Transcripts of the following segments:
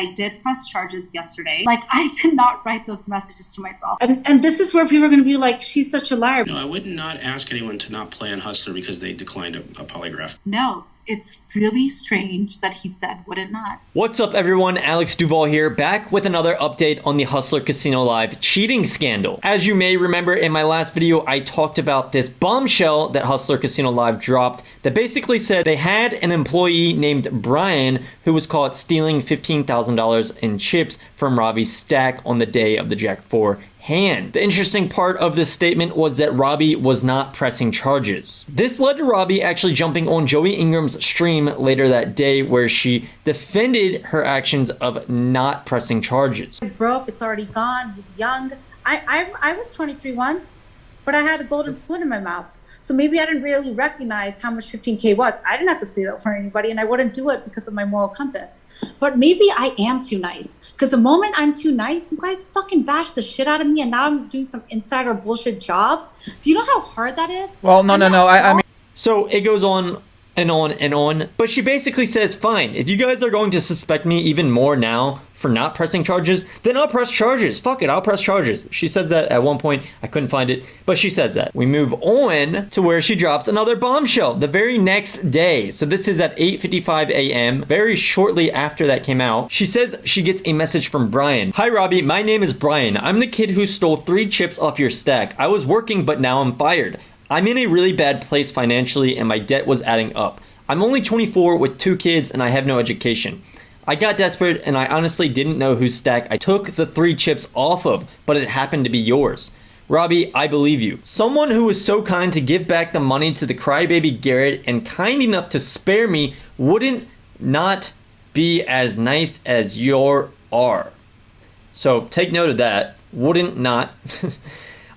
I did press charges yesterday. Like, I did not write those messages to myself. And this is where people are going to be like, she's such a liar. No, I would not ask anyone to not play on Hustler because they declined a polygraph. No, it's really strange that he said, would it not? What's up, everyone? Alex Duval here, back with another update on the Hustler Casino Live cheating scandal. As you may remember, in my last video, I talked about this bombshell that Hustler Casino Live dropped that basically said they had an employee named Bryan who was caught stealing $15,000 in chips from Robbi's stack on the day of the Jack 4 hand. The interesting part of this statement was that Robbi was not pressing charges. This led to Robbi actually jumping on Joey Ingram's stream later that day where she defended her actions of not pressing charges. He's broke, it's already gone, he's young. I was 23 once, but I had a golden spoon in my mouth. So maybe I didn't really recognize how much 15K was. I didn't have to say that for anybody, and I wouldn't do it because of my moral compass. But maybe I am too nice. Because the moment I'm too nice, you guys fucking bash the shit out of me, and now I'm doing some insider bullshit job. Do you know how hard that is? Well, no. I mean... So it goes on and on and on. But she basically says, fine, if you guys are going to suspect me even more now for not pressing charges, then I'll press charges. Fuck it, I'll press charges. She says that at one point. I couldn't find it, but she says that. We move on to where she drops another bombshell the very next day. So this is at 8:55 a.m. Very shortly after that came out. She says she gets a message from Bryan. Hi, Robbi. My name is Bryan. I'm the kid who stole 3 chips off your stack. I was working, but now I'm fired. I'm in a really bad place financially, and my debt was adding up. I'm only 24 with 2 kids, and I have no education. I got desperate, and I honestly didn't know whose stack I took the 3 chips off of, but it happened to be yours. Robbi, I believe you. Someone who was so kind to give back the money to the crybaby Garrett and kind enough to spare me wouldn't not be as nice as you are. So take note of that. Wouldn't not.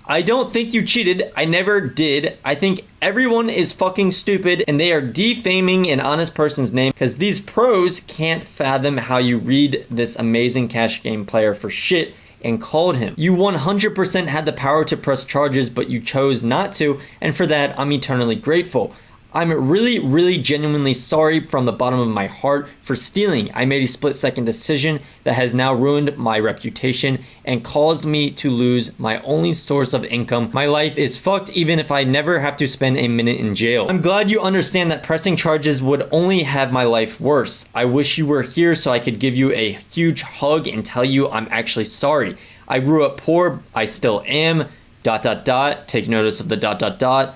I don't think you cheated. I never did. I think everyone is fucking stupid and they are defaming an honest person's name because these pros can't fathom how you read this amazing cash game player for shit and called him. You 100% had the power to press charges, but you chose not to, and for that, I'm eternally grateful. I'm really genuinely sorry from the bottom of my heart for stealing. I made a split-second decision that has now ruined my reputation and caused me to lose my only source of income. My life is fucked even if I never have to spend a minute in jail. I'm glad you understand that pressing charges would only have my life worse. I wish you were here so I could give you a huge hug and tell you I'm actually sorry. I grew up poor, I still am, ... Take notice of the ...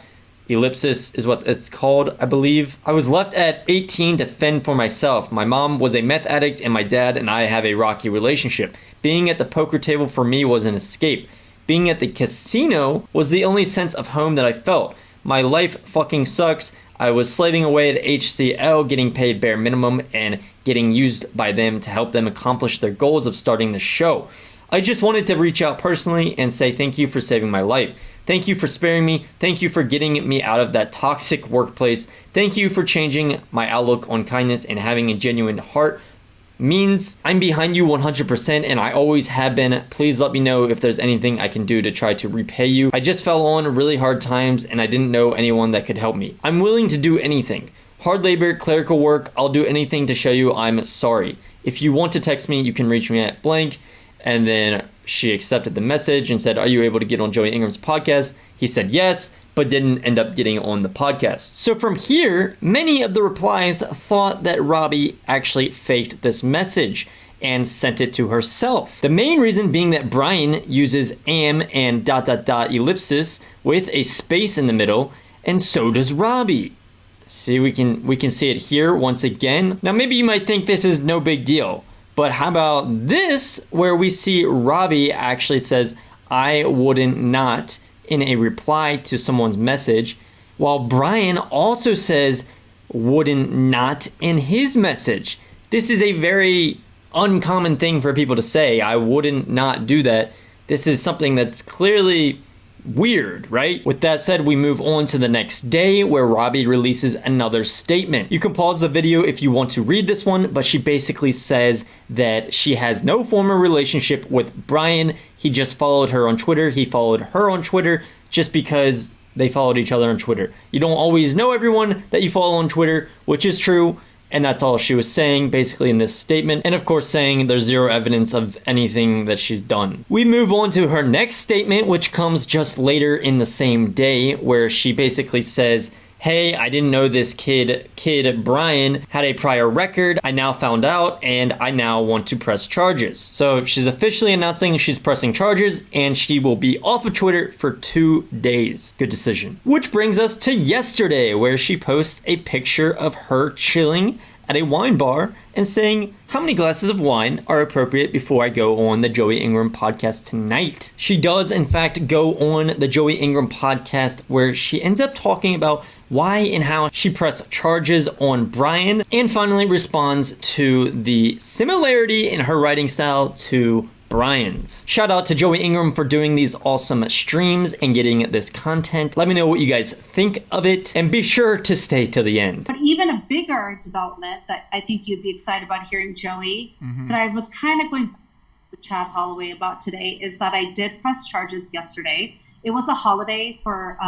Ellipsis is what it's called, I believe. I was left at 18 to fend for myself. My mom was a meth addict and my dad and I have a rocky relationship. Being at the poker table for me was an escape. Being at the casino was the only sense of home that I felt. My life fucking sucks. I was slaving away at HCL, getting paid bare minimum and getting used by them to help them accomplish their goals of starting the show. I just wanted to reach out personally and say thank you for saving my life. Thank you for sparing me. Thank you for getting me out of that toxic workplace. Thank you for changing my outlook on kindness and having a genuine heart. Means I'm behind you 100% and I always have been. Please let me know if there's anything I can do to try to repay you. I just fell on really hard times and I didn't know anyone that could help me. I'm willing to do anything. Hard labor, clerical work, I'll do anything to show you I'm sorry. If you want to text me, you can reach me at blank. And then she accepted the message and said, are you able to get on Joey Ingrams' podcast? He said yes, but didn't end up getting on the podcast. So from here, many of the replies thought that Robbi actually faked this message and sent it to herself. The main reason being that Bryan uses am and ... ellipsis with a space in the middle, and so does Robbi. See, we can see it here once again. Now maybe you might think this is no big deal. But how about this, where we see Robbi actually says, I wouldn't not, in a reply to someone's message, while Bryan also says, wouldn't not, in his message. This is a very uncommon thing for people to say, I wouldn't not do that. This is something that's clearly weird, right? With that said, we move on to the next day where Robbi releases another statement. You can pause the video if you want to read this one, but she basically says that she has no former relationship with Bryan. He just followed her on Twitter. He followed her on Twitter just because they followed each other on Twitter. You don't always know everyone that you follow on Twitter, which is true, And that's all she was saying basically in this statement. And of course saying there's zero evidence of anything that she's done. We move on to her next statement, which comes just later in the same day, where she basically says, hey, I didn't know this kid Bryan had a prior record. I now found out and I now want to press charges. So she's officially announcing she's pressing charges and she will be off of Twitter for 2 days. Good decision. Which brings us to yesterday, where she posts a picture of her chilling at a wine bar and saying how many glasses of wine are appropriate before I go on the Joey Ingram podcast tonight. She does in fact go on the Joey Ingram podcast, where she ends up talking about why and how she pressed charges on Bryan, and finally responds to the similarity in her writing style to Bryan's. Shout out to Joey Ingram for doing these awesome streams and getting this content. Let me know what you guys think of it, and be sure to stay till the end. But even a bigger development that I think you'd be excited about hearing, Joey, that I was kind of going with Chad Holloway about today, is that I did press charges yesterday. It was a holiday for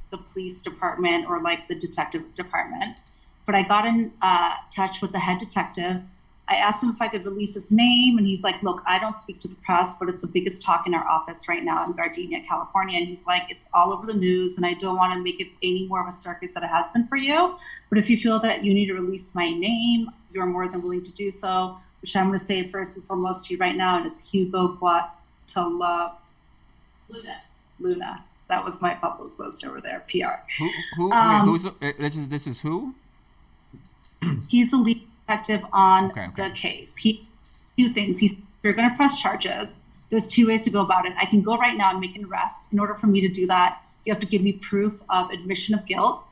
the police department, or like the detective department, but I got in touch with the head detective. I asked him if I could release his name, and he's like, look, I don't speak to the press, but it's the biggest talk in our office right now in Gardenia, California. And he's like, it's all over the news, and I don't want to make it any more of a circus than it has been for you. But if you feel that you need to release my name, you're more than willing to do so, which I'm going to say first and foremost to you right now, and it's Hugo Guatemala Luna. That was my publicist over there, PR. This is who? He's the lead detective on the case. Two things. You're going to press charges. There's 2 ways to go about it. I can go right now and make an arrest. In order for me to do that, you have to give me proof of admission of guilt.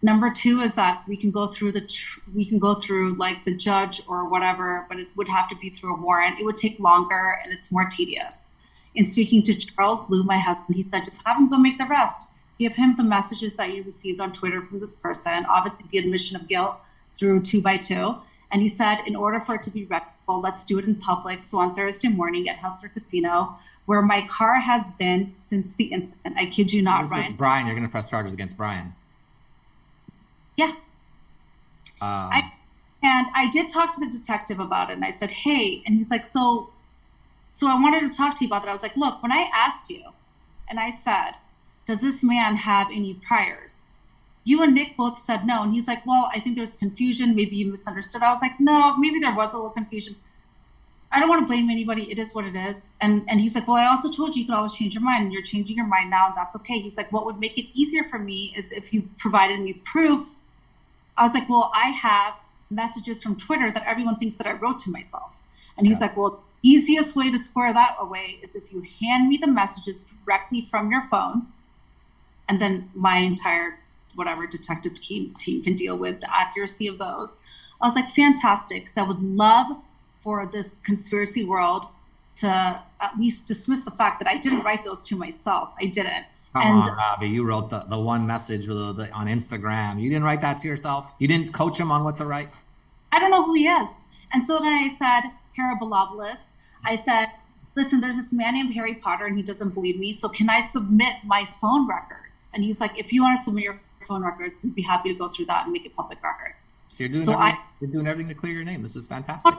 Number 2 is that we can go through like the judge or whatever, but it would have to be through a warrant. It would take longer and it's more tedious. In speaking to Charles Liu, my husband, he said, just have him go make the arrest. Give him the messages that you received on Twitter from this person, obviously the admission of guilt through 2x2. And he said, in order for it to be reputable, let's do it in public. So on Thursday morning at Hustler Casino, where my car has been since the incident, I kid you not, Ryan. Bryan, you're going to press charges against Bryan. Yeah. And I did talk to the detective about it, and I said, hey, and he's like, so I wanted to talk to you about that. I was like, look, when I asked you and I said, does this man have any priors? You and Nick both said no. And he's like, well, I think there's confusion. Maybe you misunderstood. I was like, no, maybe there was a little confusion. I don't want to blame anybody. It is what it is. And he's like, well, I also told you could always change your mind, and you're changing your mind now, and that's okay. He's like, what would make it easier for me is if you provided me proof. I was like, well, I have messages from Twitter that everyone thinks that I wrote to myself. And he's like, well, easiest way to square that away is if you hand me the messages directly from your phone, and then my entire whatever detective team can deal with the accuracy of those. I was like, fantastic, because I would love for this conspiracy world to at least dismiss the fact that I didn't write those to myself. I didn't. Come on, Robbi, you wrote the one message on Instagram. You didn't write that to yourself? You didn't coach him on what to write? I don't know who he is. And so then I said, Parabolobulus, I said, listen, there's this man named Harry Potter, and he doesn't believe me, so can I submit my phone records? And he's like, if you want to submit your phone records, we'd be happy to go through that and make it public record. So you're doing everything to clear your name. This is fantastic.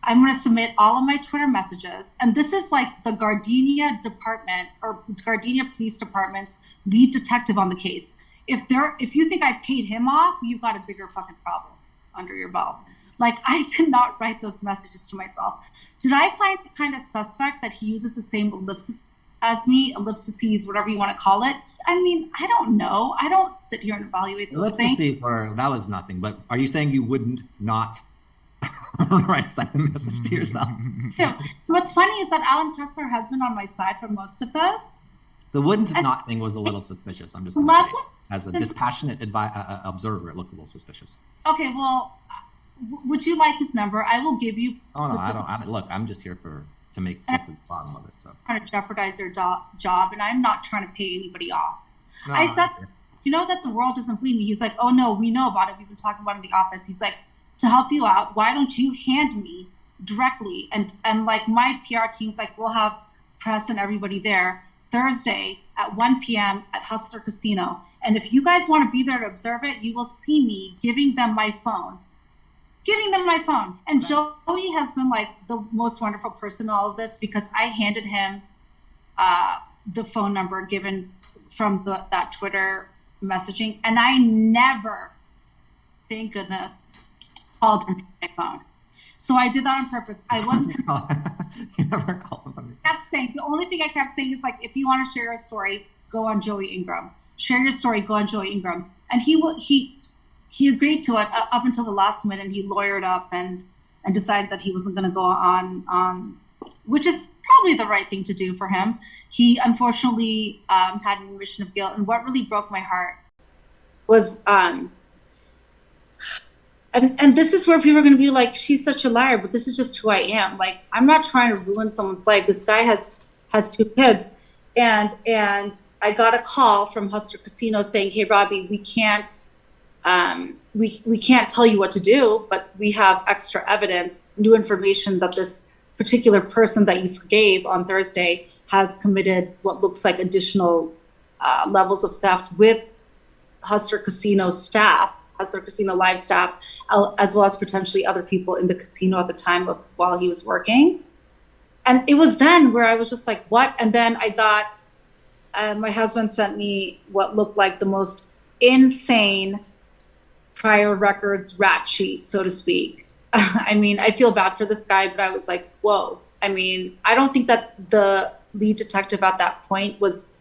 I'm going to submit all of my Twitter messages. And this is like the Gardenia Department or Gardenia Police Department's lead detective on the case. If you think I paid him off, you've got a bigger fucking problem under your belt. Like, I did not write those messages to myself. Did I find it kind of suspect that he uses the same ellipsis as me, ellipses, whatever you want to call it? I mean, I don't know. I don't sit here and evaluate those things. That was nothing. But are you saying you wouldn't not write a second message to yourself? Yeah. What's funny is that Alan Kessler has been on my side for most of this. The wouldn't not thing was a little suspicious. I'm just going to say, as a dispassionate observer, it looked a little suspicious. Okay, well, would you like his number? I will give you. Oh no, I don't. Look, I'm just here to get to the bottom of it. So trying to jeopardize their job, and I'm not trying to pay anybody off. No, I said, you know that the world doesn't believe me. He's like, oh no, we know about it. We've been talking about it in the office. He's like, to help you out, why don't you hand me directly? And like my PR team's like, we'll have press and everybody there Thursday at 1 p.m. at Hustler Casino. And if you guys want to be there to observe it, you will see me giving them my phone. And Joey has been like the most wonderful person in all of this, because I handed him the phone number given from that Twitter messaging, and I never, thank goodness, called him from my phone. So I did that on purpose. I wasn't. You never called him. The only thing I kept saying is like, if you want to share a story, go on Joey Ingram. Share your story, go on Joey Ingram. And he agreed to it up until the last minute. And he lawyered up and decided that he wasn't going to go on, which is probably the right thing to do for him. He unfortunately had an admission of guilt. And what really broke my heart was, and this is where people are going to be like, she's such a liar, but this is just who I am. Like, I'm not trying to ruin someone's life. This guy has 2 kids. And I got a call from Hustler Casino saying, hey, Robbi, we can't tell you what to do, but we have extra evidence, new information that this particular person that you forgave on Thursday has committed what looks like additional levels of theft with Hustler Casino staff, Hustler Casino live staff, as well as potentially other people in the casino at the time while he was working. And it was then where I was just like, what? And then I got, my husband sent me what looked like the most insane prior records rap sheet, so to speak. I mean, I feel bad for this guy, but I was like, whoa. I mean, I don't think that the lead detective at that point was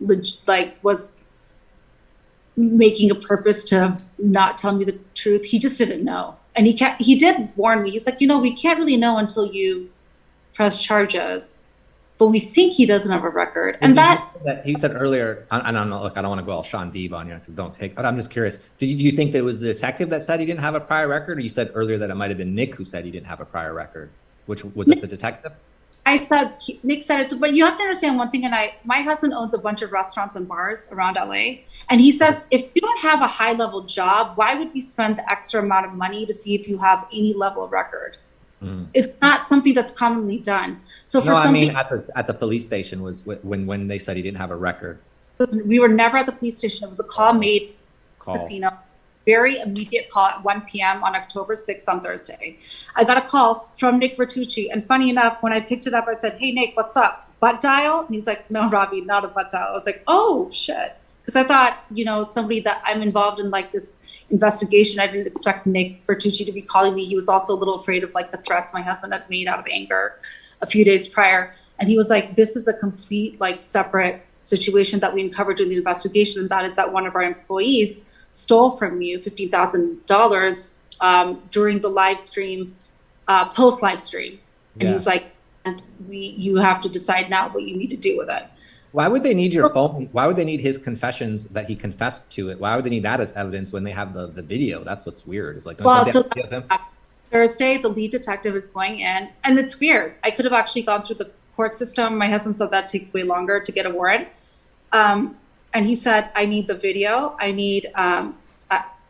making a purpose to not tell me the truth. He just didn't know. And he did warn me. He's like, we can't really know until you press charges, but we think he doesn't have a record. And that he said earlier, and I'm not, look, I don't want to go all Sean Deeb on you, so don't take, but I'm just curious. Do you think that it was the detective that said he didn't have a prior record, or you said earlier that it might have been Nick who said he didn't have a prior record? Which was it, the detective? I said, Nick said it, but you have to understand one thing. And my husband owns a bunch of restaurants and bars around LA. And he says, if you don't have a high level job, why would we spend the extra amount of money to see if you have any level of record? It's not something that's commonly done. So for somebody, at the police station was when they said he didn't have a record. We were never at the police station. It was a call made casino. Very immediate call at 1 p.m. on October 6th on Thursday. I got a call from Nick Vertucci. And funny enough, when I picked it up, I said, hey, Nick, what's up? Butt dial? And he's like, no, Robbi, not a butt dial. I was like, oh, shit. Because I thought, somebody that I'm involved in like this investigation. I didn't expect Nick Vertucci to be calling me. He was also a little afraid of like the threats my husband had made out of anger a few days prior. And he was like, this is a complete like separate situation that we uncovered during the investigation. And that is that one of our employees stole from you $15,000 during the live stream, post live stream. And he's like, you have to decide now what you need to do with it. Why would they need your phone? Why would they need his confessions that he confessed to it? Why would they need that as evidence when they have the video? That's what's weird. It's like, Thursday, the lead detective is going in, and it's weird. I could have actually gone through the court system. My husband said that takes way longer to get a warrant. And he said, I need the video. I need, I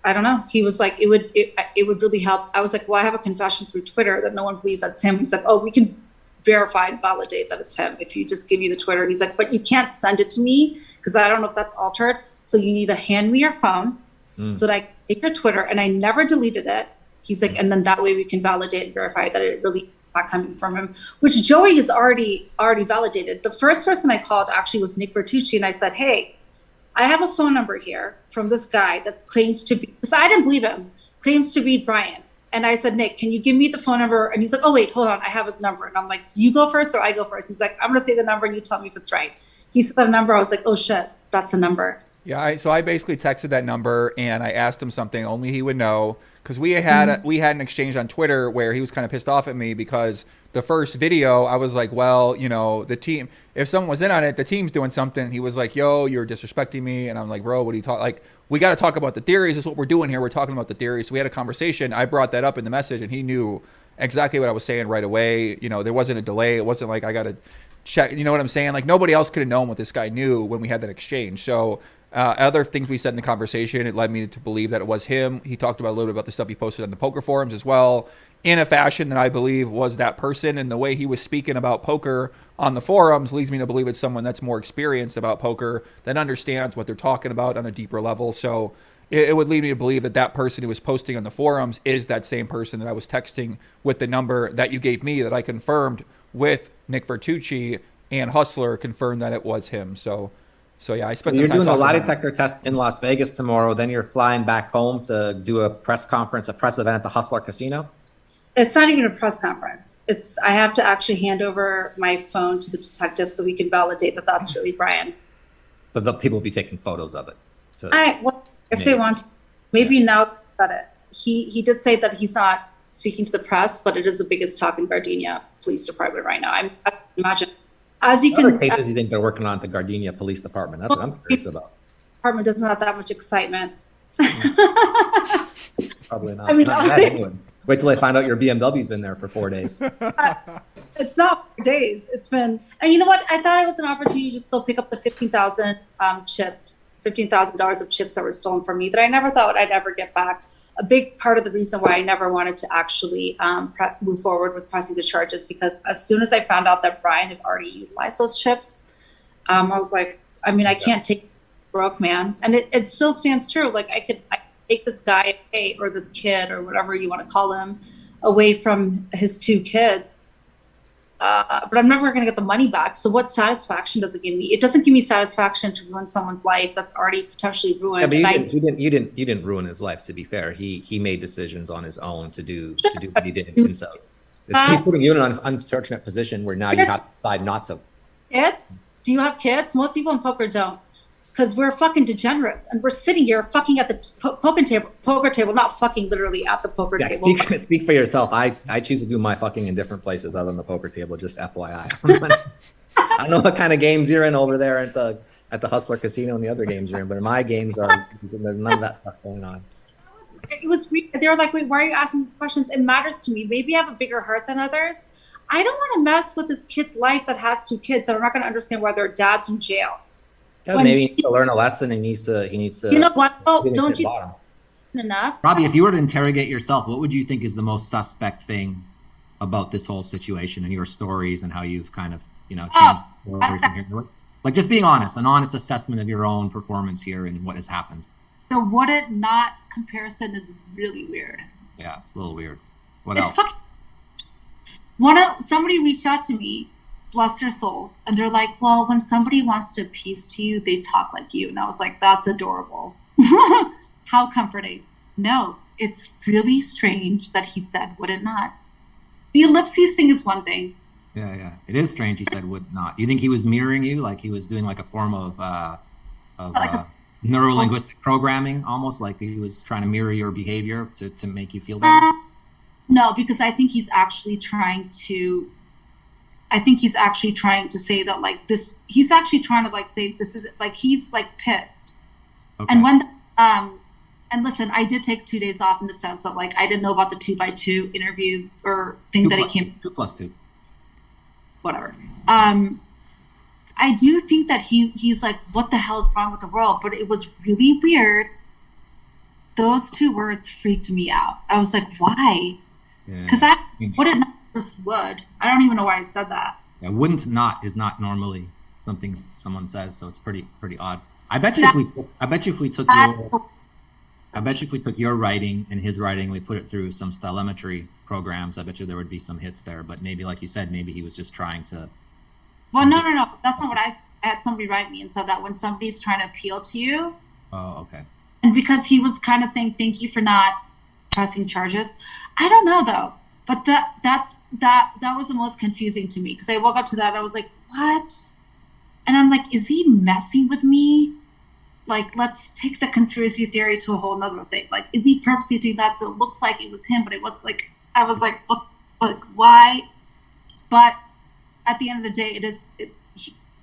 don't know. He was like, it would really help. I was like, well, I have a confession through Twitter that no one believes that's him. He's like, oh, we can verify and validate that it's him if you just give me the Twitter. He's like, but you can't send it to me because I don't know if that's altered. So you need to hand me your phone so that I can take your Twitter, and I never deleted it. He's like, and then that way we can validate and verify that it really not coming from him, which Joey has already validated. The first person I called actually was Nick Vertucci, and I said, hey, I have a phone number here from this guy that claims to be, because I didn't believe him, claims to be Bryan. And I said, Nick, can you give me the phone number? And he's like, oh, wait, hold on. I have his number. And I'm like, do you go first or I go first? He's like, I'm going to say the number and you tell me if it's right. He said the number. I was like, oh, shit, that's a number. Yeah, so I basically texted that number and I asked him something only he would know, because we had an exchange on Twitter where he was kind of pissed off at me because the first video I was like, well, the team, if someone was in on it, the team's doing something. He was like, yo, you're disrespecting me. And I'm like, bro, what are you talking? Like, we got to talk about the theories. That's what we're doing here. We're talking about the theories. So we had a conversation. I brought that up in the message and he knew exactly what I was saying right away. There wasn't a delay. It wasn't like I got to check. You know what I'm saying? Like, nobody else could have known what this guy knew when we had that exchange. So other things we said in the conversation, it led me to believe that it was him. He talked about a little bit about the stuff he posted on the poker forums as well. in a fashion that I believe was that person. And the way he was speaking about poker on the forums leads me to believe it's someone that's more experienced about poker, that understands what they're talking about on a deeper level. So it would lead me to believe that that person who was posting on the forums is that same person that I was texting with the number that you gave me, that I confirmed with Nick Vertucci, and Hustler confirmed that it was him. So yeah, I spent some time. You're doing a lie talking detector test in Las Vegas tomorrow. Then you're flying back home to do a press conference, a press event at the Hustler Casino. It's not even a press conference. I have to actually hand over my phone to the detective so we can validate that that's really Bryan. But the people will be taking photos of it. If they want to, maybe now that he did say that he's not speaking to the press, but it is the biggest talk in Gardenia Police Department right now. I imagine, as you Other can, cases you think they're working on at the Gardenia Police Department? That's what I'm curious about. department doesn't have that much excitement. Probably not. I mean, Not yet, anyway. Wait till they find out your BMW's been there for 4 days. It's not 4 days. It's been, and you know what? I thought it was an opportunity to just go pick up the 15,000 chips, $15,000 of chips that were stolen from me that I never thought I'd ever get back. A big part of the reason why I never wanted to actually move forward with pressing the charges, because as soon as I found out that Bryan had already utilized those chips, I was like, I mean, I can't take broke, man. And it still stands true. Like I could take this guy or this kid or whatever you want to call him away from his 2 kids. But I'm never going to get the money back. So what satisfaction does it give me? It doesn't give me satisfaction to ruin someone's life that's already potentially ruined. Yeah, but you didn't ruin his life. To be fair, he made decisions on his own to do what he did, and so he's putting you in an unfortunate position where now you have to decide not to. Kids? Do you have kids? Most people in poker don't, because we're fucking degenerates and we're sitting here fucking at the poker table, not fucking literally at the poker table. Speak for yourself. I choose to do my fucking in different places other than the poker table. Just FYI. I don't know what kind of games you're in over there at the Hustler Casino and the other games you're in, but my games are there's none of that stuff going on. They were like, wait, why are you asking these questions? It matters to me. Maybe I have a bigger heart than others. I don't want to mess with this kid's life that has 2 kids that are not going to understand why their dad's in jail. Yeah, maybe he needs to learn a lesson. He needs to. You know what? Oh, don't you enough? Robbi, if you were to interrogate yourself, what would you think is the most suspect thing about this whole situation and your stories and how you've kind of, changed from here? Like just being honest, an honest assessment of your own performance here and what has happened. The would it not comparison is really weird. Yeah, it's a little weird. What else? Somebody reached out to me, bless their souls, and they're like, well, when somebody wants to appease to you, they talk like you. And I was like, that's adorable. How comforting. No, it's really strange that he said, would it not? The ellipses thing is one thing. Yeah. It is strange he said would not. You think he was mirroring you? Like he was doing like a form of neuro-linguistic programming, almost like he was trying to mirror your behavior to make you feel better? No, because I think he's actually trying to say that like this, he's actually trying to like say this is like, he's like pissed. Okay. And when, and listen, I did take 2 days off in the sense that like, I didn't know about the 2x2 interview or thing that he came. 2+2. Whatever. I do think that he's like, what the hell is wrong with the world? But it was really weird. Those 2 words freaked me out. I was like, why? Because I wouldn't not just would. I don't even know why I said that. Yeah, wouldn't not is not normally something someone says, so it's pretty odd. I bet you if we took your writing and his writing, we put it through some telemetry programs, I bet you there would be some hits there. But maybe, like you said, maybe he was just trying to. Well, no. That's not what I had somebody write me and said that when somebody's trying to appeal to you. Oh, okay. And because he was kind of saying thank you for not pressing charges. I don't know though. But that was the most confusing to me, because I woke up to that and I was like, what? And I'm like, is he messing with me? Like, let's take the conspiracy theory to a whole nother thing. Like, is he purposely doing that so it looks like it was him, but it wasn't? Like, I was like, what? Like, why? But at the end of the day,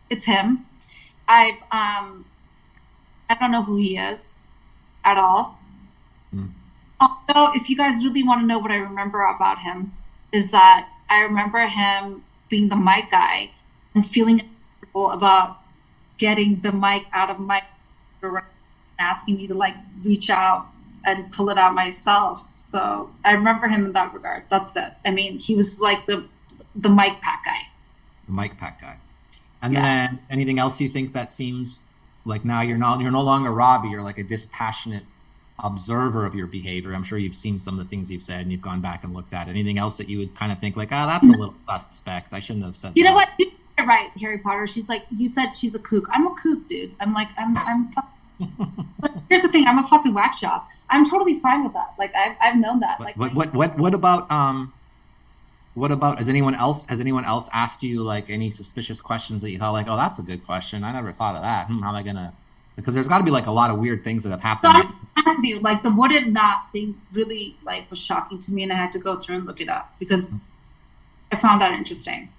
it's him. I don't know who he is at all. Although, if you guys really want to know what I remember about him, is that I remember him being the mic guy and feeling comfortable about getting the mic out of my, asking me to like reach out and pull it out myself. So I remember him in that regard. That's it. I mean, he was like the mic pack guy. The mic pack guy. And then anything else you think that seems like now you're no longer Robbi, you're like a dispassionate observer of your behavior. I'm sure you've seen some of the things you've said and you've gone back and looked at it. Anything else that you would kind of think like, that's a little suspect. I shouldn't have said You that. know what? You're right, Harry Potter. She's like, you said she's a kook. I'm a kook, dude. I'm like, Look, here's the thing. I'm a fucking whack job. I'm totally fine with that. Like I've known that. Like What about has anyone else asked you like any suspicious questions that you thought like, oh, that's a good question. I never thought of that. How am I gonna? Because there's got to be like a lot of weird things that have happened. So I'm honest with you, like the would it not thing really like was shocking to me, and I had to go through and look it up because I found that interesting.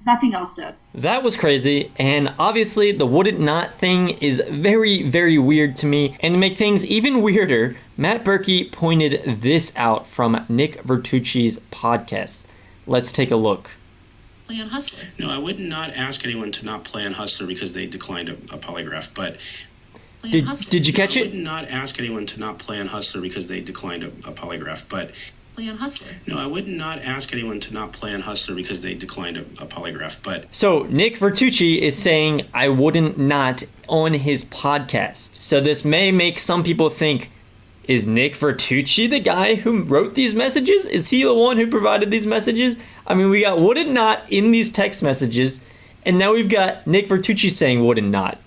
Nothing else did. That was crazy, and obviously the would it not thing is very, very weird to me. And to make things even weirder, Matt Berkey pointed this out from Nick Vertucci's podcast. Let's take a look. Play on Hustler. No, I would not ask anyone to not play on Hustler because they declined a polygraph, but... Did you catch it? I would not ask anyone to not play on Hustler because they declined a polygraph, but... Play on Hustler. No, I would not ask anyone to not play on Hustler because they declined a polygraph, but... So Nick Vertucci is saying I wouldn't not on his podcast. So this may make some people think, is Nick Vertucci the guy who wrote these messages? Is he the one who provided these messages? I mean, we got would it not in these text messages, and now we've got Nick Vertucci saying would it not.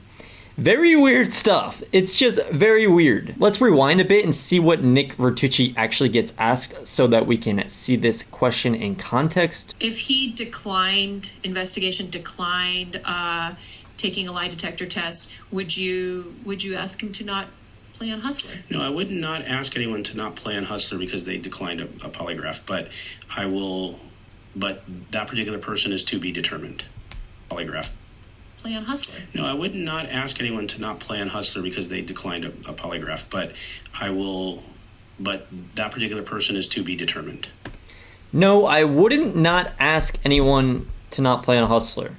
Very weird stuff. It's just very weird. Let's rewind a bit and see what Nick Vertucci actually gets asked so that we can see this question in context. If he declined, investigation declined taking a lie detector test, would you ask him to not play on Hustler? No, I would not ask anyone to not play on Hustler because they declined a polygraph, but I will, but that particular person is to be determined. Polygraph. Play on Hustler. No, I would not ask anyone to not play on Hustler because they declined a polygraph, but I will, but that particular person is to be determined. No, I wouldn't not ask anyone to not play on Hustler.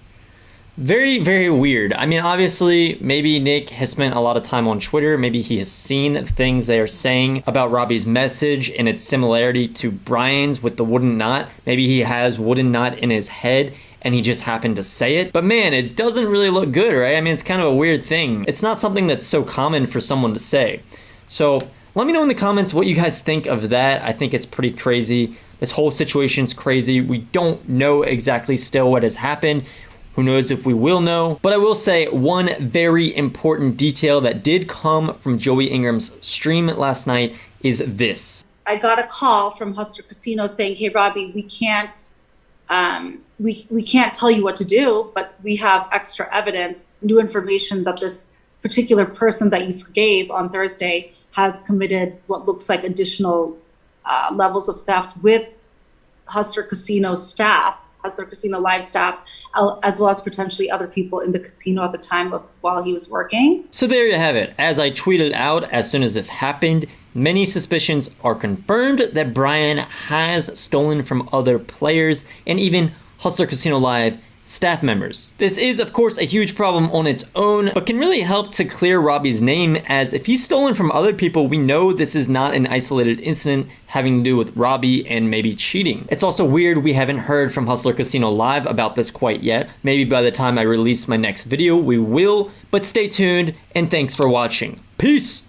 Very, very weird. I mean, obviously, maybe Nick has spent a lot of time on Twitter. Maybe he has seen things they are saying about Robbi's message and its similarity to Bryan's with the wouldn't not. Maybe he has wouldn't not in his head and he just happened to say it. But man, it doesn't really look good, right? I mean, it's kind of a weird thing. It's not something that's so common for someone to say. So let me know in the comments what you guys think of that. I think it's pretty crazy. This whole situation's crazy. We don't know exactly still what has happened. Who knows if we will know. But I will say one very important detail that did come from Joey Ingram's stream last night is this. I got a call from Hustler Casino saying, hey, Robbi, we can't tell you what to do, but we have extra evidence, new information that this particular person that you forgave on Thursday has committed what looks like additional levels of theft with Hustler Casino staff, Hustler Casino live staff, as well as potentially other people in the casino at the time while he was working. So there you have it. As I tweeted out as soon as this happened, many suspicions are confirmed that Bryan has stolen from other players and even Hustler Casino Live staff members. This is, of course, a huge problem on its own, but can really help to clear Robbi's name, as if he's stolen from other people, we know this is not an isolated incident having to do with Robbi and maybe cheating. It's also weird we haven't heard from Hustler Casino Live about this quite yet. Maybe by the time I release my next video, we will, but stay tuned, and thanks for watching. Peace!